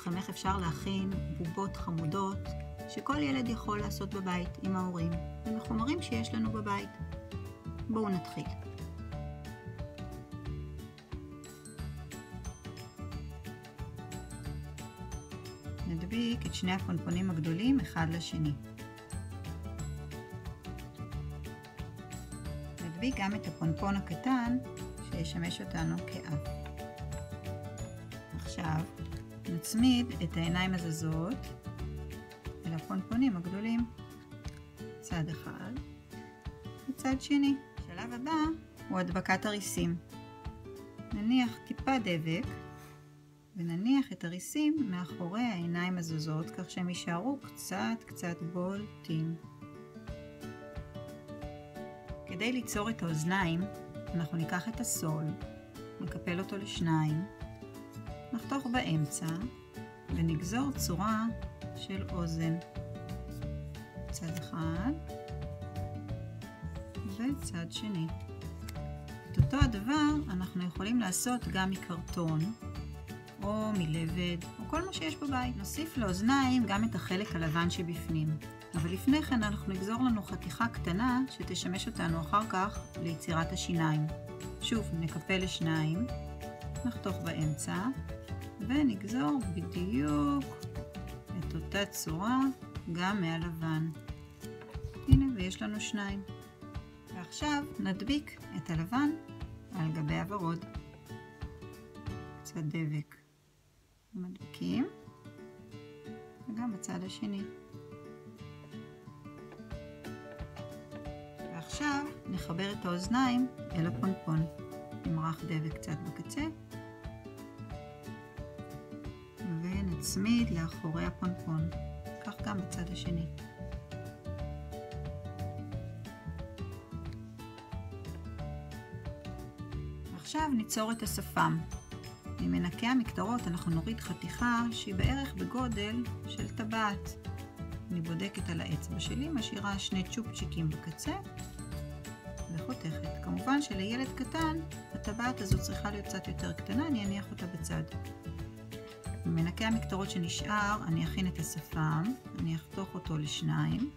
לכם איך אפשר להכין בובות חמודות שכל ילד יכול לעשות בבית עם ההורים, ומחומרים שיש לנו בבית. בואו נתחיל. נדביק את שני הפונפונים הגדולים אחד לשני. נדביק גם את הפונפון הקטן שישמש אותנו כאף. עכשיו נצמיד את העיניים הזזות אל הפונפונים הגדולים, צד אחד וצד שני. השלב הבא הוא הדבקת הריסים. נניח טיפה דבק ונניח את הריסים מאחורי העיניים הזזות כך שהם יישארו קצת בולטים. כדי ליצור את האוזניים אנחנו ניקח את הסול, נקפל אותו לשניים, נחתוך באמצע ונגזור צורה של אוזן. צד אחד וצד שני. את אותו הדבר אנחנו יכולים לעשות גם מקרטון או מלבד או כל מה שיש בבית. נוסיף לאוזניים גם את החלק הלבן שבפנים. אבל לפני כן אנחנו נגזור לנו חתיכה קטנה שתשמש אותנו אחר כך ליצירת השיניים. שוב נקפל לשניים, נחתוך באמצע ונגזור בדיוק את אותה צורה גם מהלבן. הנה, ויש לנו שניים. ועכשיו נדביק את הלבן על גבי הוורוד. קצת דבק. מדביקים וגם בצד השני. ועכשיו נחבר את האוזניים אל הפונפון. נמרח דבק קצת בקצה ונצמיד לאחורי הפונפון. כך גם בצד השני. עכשיו ניצור את השפם. ממנקי המקטרות אנחנו נוריד חתיכה שהיא בערך בגודל של טבעת. אני בודקת על האצבע שלי, משאירה שני צ'ופצ'יקים בקצה וחותכת. כמובן שלילד קטן הטבעת הזו צריכה להיות קצת יותר קטנה, אני אניח אותה בצד. ממנקי המקטרות שנשאר אני אכין את השפם, אני אחתוך אותו לשניים,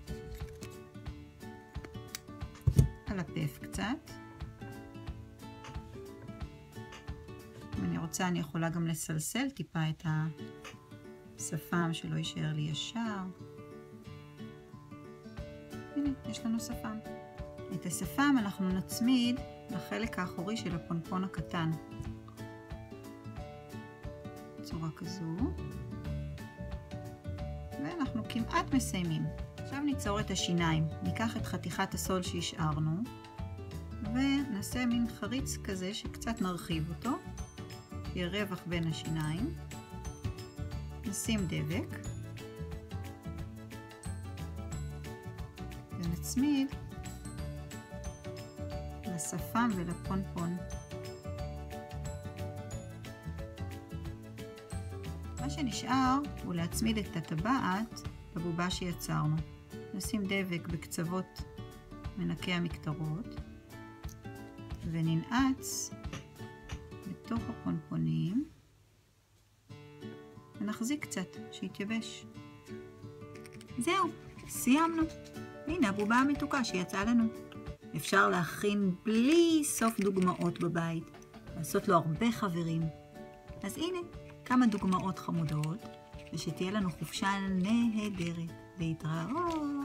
אלפף קצת. אם אני רוצה אני יכולה גם לסלסל טיפה את השפם שלא יישאר לי ישר. הנה, יש לנו שפם. את השפם אנחנו נצמיד לחלק האחורי של הפונפון הקטן. בצורה כזו. ואנחנו כמעט מסיימים. עכשיו ניצור את השיניים. ניקח את חתיכת הסול שהשארנו ונעשה מין חריץ כזה שקצת נרחיב אותו. יהיה רווח בין השיניים. נשים דבק ונצמיד לשפם ולפונפון. מה שנשאר הוא להצמיד את הטבעת לבובה שיצרנו. נשים דבק בקצוות מנקי המקטרות וננעץ בתוך הפונפונים ונחזיק קצת שיתייבש. זהו, סיימנו. הנה הבובה המתוקה שיצאה לנו. אפשר להכין בלי סוף דוגמאות בבית, לעשות לו הרבה חברים. אז הנה כמה דוגמאות חמודות, ושתהיה לנו חופשה נהדרת. להתראות.